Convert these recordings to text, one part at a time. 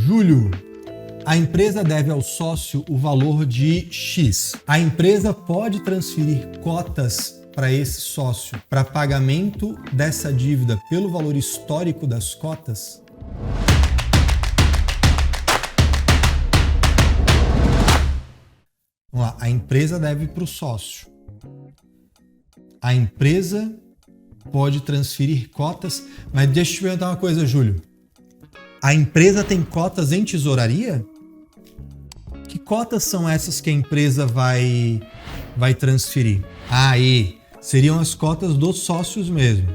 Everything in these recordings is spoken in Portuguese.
Júlio, a empresa deve ao sócio o valor de X. A empresa pode transferir cotas para esse sócio para pagamento dessa dívida pelo valor histórico das cotas? Vamos lá, a empresa deve para o sócio. A empresa pode transferir cotas, mas deixa eu te perguntar uma coisa, Júlio. A empresa tem cotas em tesouraria? Que cotas são essas que a empresa vai transferir? Aí, seriam as cotas dos sócios mesmo.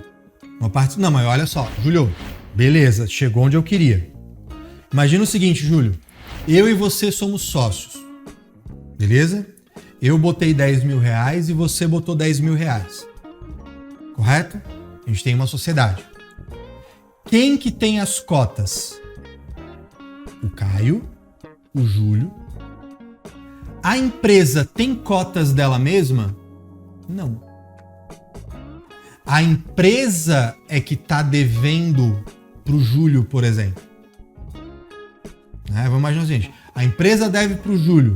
Uma parte. Não, mas olha só, Júlio, beleza, chegou onde eu queria. Imagina o seguinte, Júlio, eu e você somos sócios, beleza? Eu botei 10 mil reais e você botou 10 mil reais. Correto? A gente tem uma sociedade. Quem que tem as cotas? O Caio, o Júlio. A empresa tem cotas dela mesma? Não. A empresa é que está devendo para o Júlio, por exemplo. Vamos imaginar o seguinte, a empresa deve para o Júlio.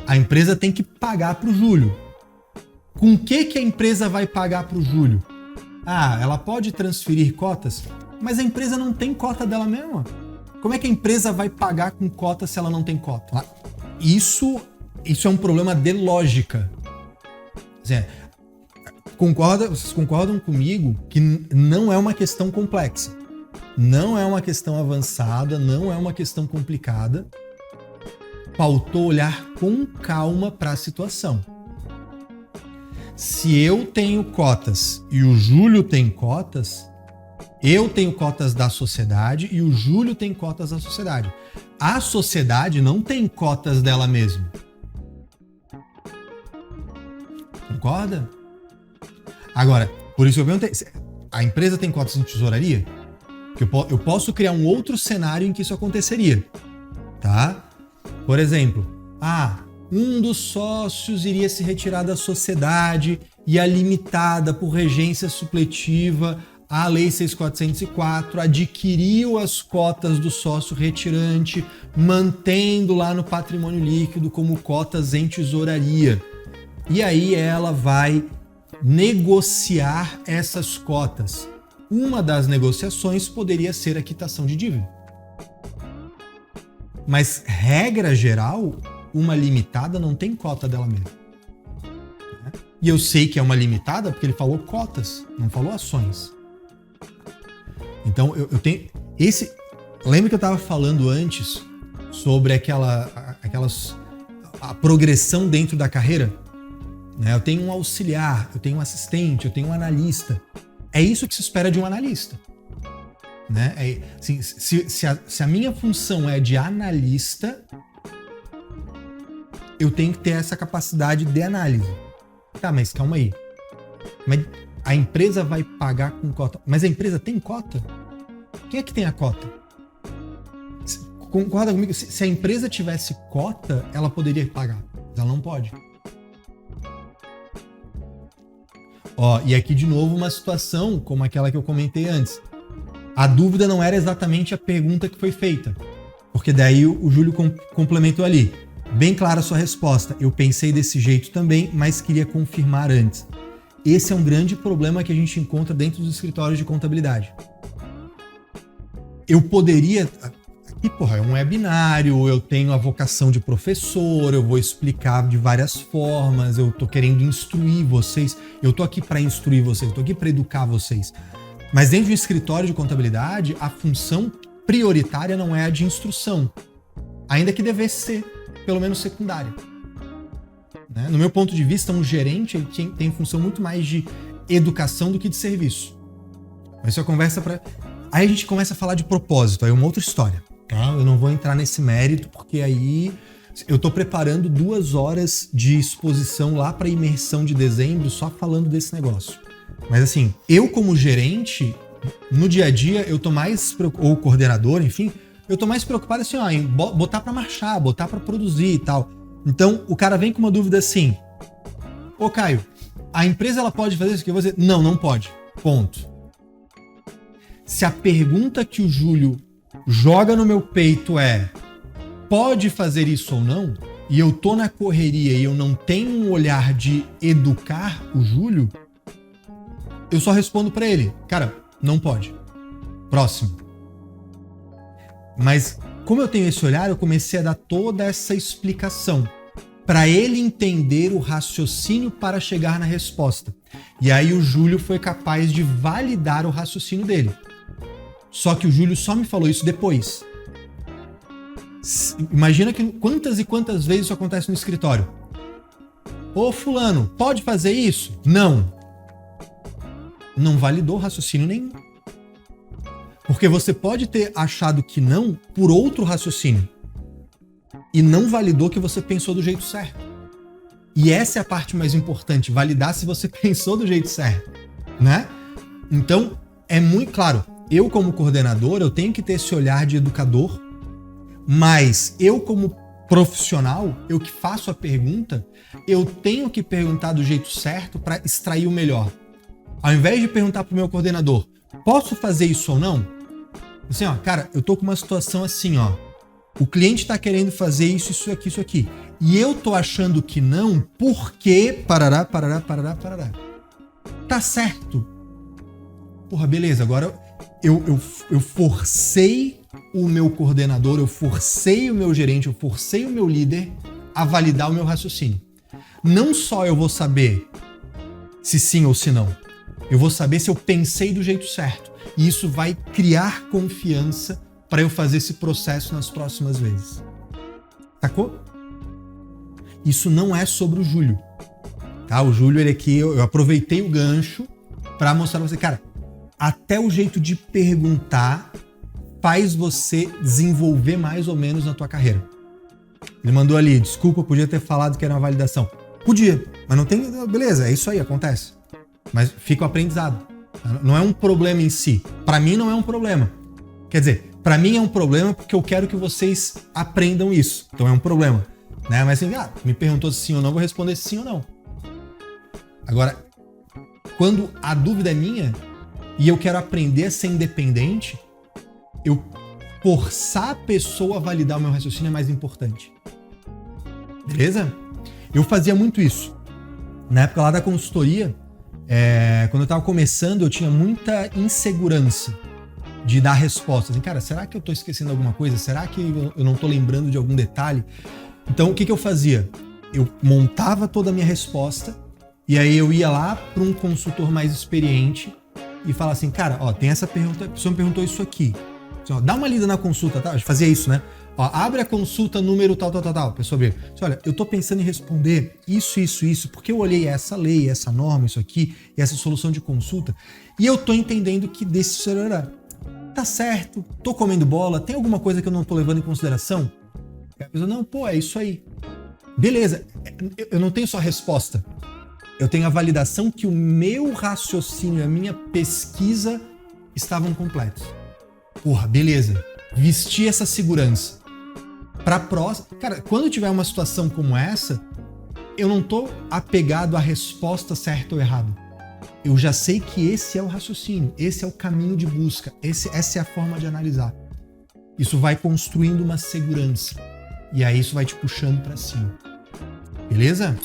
A empresa tem que pagar para o Júlio. Com o que a empresa vai pagar para o Júlio? Ela pode transferir cotas, mas a empresa não tem cota dela mesma. Como é que a empresa vai pagar com cota se ela não tem cota? Isso é um problema de lógica. Vocês concordam comigo que não é uma questão complexa, não é uma questão avançada, não é uma questão complicada. Faltou olhar com calma para a situação. Se eu tenho cotas e o Júlio tem cotas, eu tenho cotas da sociedade e o Júlio tem cotas da sociedade. A sociedade não tem cotas dela mesma. Concorda? Agora, por isso eu perguntei, a empresa tem cotas em tesouraria? Porque eu posso criar um outro cenário em que isso aconteceria, tá? Por exemplo, um dos sócios iria se retirar da sociedade e a limitada por regência supletiva à Lei 6.404 adquiriu as cotas do sócio retirante, mantendo lá no patrimônio líquido como cotas em tesouraria. E aí ela vai negociar essas cotas. Uma das negociações poderia ser a quitação de dívida. Mas, regra geral, uma limitada não tem cota dela mesma. E eu sei que é uma limitada porque ele falou cotas, não falou ações. Então, eu tenho esse... Lembra que eu estava falando antes sobre a progressão dentro da carreira? Eu tenho um auxiliar, eu tenho um assistente, eu tenho um analista. É isso que se espera de um analista. Assim, se a minha função é de analista, eu tenho que ter essa capacidade de análise. Tá, mas calma aí. Mas a empresa vai pagar com cota. Mas a empresa tem cota? Quem é que tem a cota? Concorda comigo? Se a empresa tivesse cota, ela poderia pagar. Mas ela não pode. E aqui de novo uma situação como aquela que eu comentei antes. A dúvida não era exatamente a pergunta que foi feita, porque daí o Júlio complementou ali. Bem clara a sua resposta. Eu pensei desse jeito também, mas queria confirmar antes. Esse é um grande problema que a gente encontra dentro dos escritórios de contabilidade. Eu poderia... Aqui, é um webinário, eu tenho a vocação de professor, eu vou explicar de várias formas, eu tô querendo instruir vocês, eu tô aqui para instruir vocês, eu tô aqui para educar vocês. Mas dentro de um escritório de contabilidade, a função prioritária não é a de instrução, ainda que devesse ser, pelo menos secundária. No meu ponto de vista, um gerente ele tem função muito mais de educação do que de serviço. Mas isso é conversa para... Aí a gente começa a falar de propósito, aí é uma outra história. Tá? Eu não vou entrar nesse mérito, porque aí eu tô preparando 2 horas de exposição lá para a imersão de dezembro só falando desse negócio. Mas assim, eu como gerente, no dia a dia, eu tô mais ou coordenador, enfim, eu tô mais preocupado assim, em botar para marchar, botar para produzir e tal. Então, o cara vem com uma dúvida assim: ô Caio, a empresa ela pode fazer isso que você... Não pode. Ponto. Se a pergunta que o Júlio joga no meu peito pode fazer isso ou não, e eu tô na correria e eu não tenho um olhar de educar o Júlio, eu só respondo pra ele, cara, não pode. Próximo. Mas como eu tenho esse olhar, eu comecei a dar toda essa explicação para ele entender o raciocínio para chegar na resposta. E aí o Júlio foi capaz de validar o raciocínio dele. Só que o Júlio só me falou isso depois. Imagina que quantas e quantas vezes isso acontece no escritório. Ô fulano, pode fazer isso? Não. Não validou raciocínio nenhum. Porque você pode ter achado que não por outro raciocínio. E não validou que você pensou do jeito certo. E essa é a parte mais importante, validar se você pensou do jeito certo, né? Então, é muito claro, eu como coordenador, eu tenho que ter esse olhar de educador, mas eu como profissional, eu que faço a pergunta, eu tenho que perguntar do jeito certo para extrair o melhor. Ao invés de perguntar pro meu coordenador, posso fazer isso ou não? Assim, ó, cara, eu tô com uma situação assim, ó. O cliente tá querendo fazer isso, isso aqui, isso aqui. E eu tô achando que não, porque... Parará. Tá certo. Porra, beleza. Agora eu forcei o meu coordenador, eu forcei o meu gerente, eu forcei o meu líder a validar o meu raciocínio. Não só eu vou saber se sim ou se não. Eu vou saber se eu pensei do jeito certo. E isso vai criar confiança para eu fazer esse processo nas próximas vezes. Sacou? Isso não é sobre o Júlio. Tá? O Júlio, ele aqui, eu aproveitei o gancho para mostrar pra você, cara, até o jeito de perguntar faz você desenvolver mais ou menos na tua carreira. Ele mandou ali, desculpa, podia ter falado que era uma validação. Podia, mas não tem... Beleza, é isso aí, acontece. Mas fica o aprendizado. Não é um problema em si. Para mim não é um problema. Quer dizer, para mim é um problema porque eu quero que vocês aprendam isso. Então é um problema. Né? Mas assim, me perguntou se sim ou não, vou responder se sim ou não. Agora, quando a dúvida é minha e eu quero aprender a ser independente, eu forçar a pessoa a validar o meu raciocínio é mais importante. Beleza? Eu fazia muito isso. Na época lá da consultoria, quando eu tava começando, eu tinha muita insegurança de dar respostas. Assim, cara, será que eu tô esquecendo alguma coisa? Será que eu não tô lembrando de algum detalhe? Então, o que eu fazia? Eu montava toda a minha resposta e aí eu ia lá para um consultor mais experiente e falava assim, cara, ó, tem essa pergunta, a pessoa me perguntou isso aqui. Assim, ó, dá uma lida na consulta, tá? Eu fazia isso, né? Ó, abre a consulta número tal. A pessoa abriu. Assim, olha, eu tô pensando em responder isso, porque eu olhei essa lei, essa norma, isso aqui, e essa solução de consulta, e eu tô entendendo que desse celular tá certo, tô comendo bola, tem alguma coisa que eu não tô levando em consideração? A pessoa, não, pô, é isso aí. Beleza, eu não tenho só a resposta. Eu tenho a validação que o meu raciocínio, a minha pesquisa estavam completos. Porra, beleza. Vestir essa segurança. Pra próxima... Cara, quando tiver uma situação como essa, eu não tô apegado à resposta certa ou errada. Eu já sei que esse é o raciocínio, esse é o caminho de busca, essa é a forma de analisar. Isso vai construindo uma segurança. E aí isso vai te puxando pra cima. Beleza?